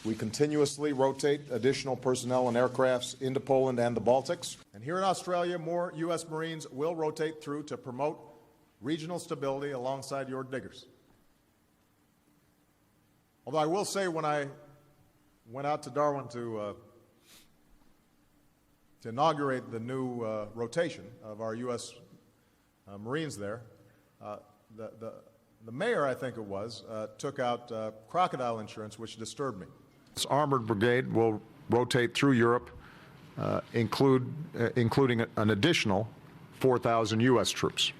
We continuously rotate additional personnel and aircrafts into Poland and the Baltics. And here in Australia, more U.S. Marines will rotate through to promote regional stability alongside your diggers. Although I will say, when I went out to Darwin to inaugurate the new rotation of our U.S. Marines there, the mayor, I think it was, took out crocodile insurance, which disturbed me. This armored brigade will rotate through Europe, including an additional 4,000 U.S. troops.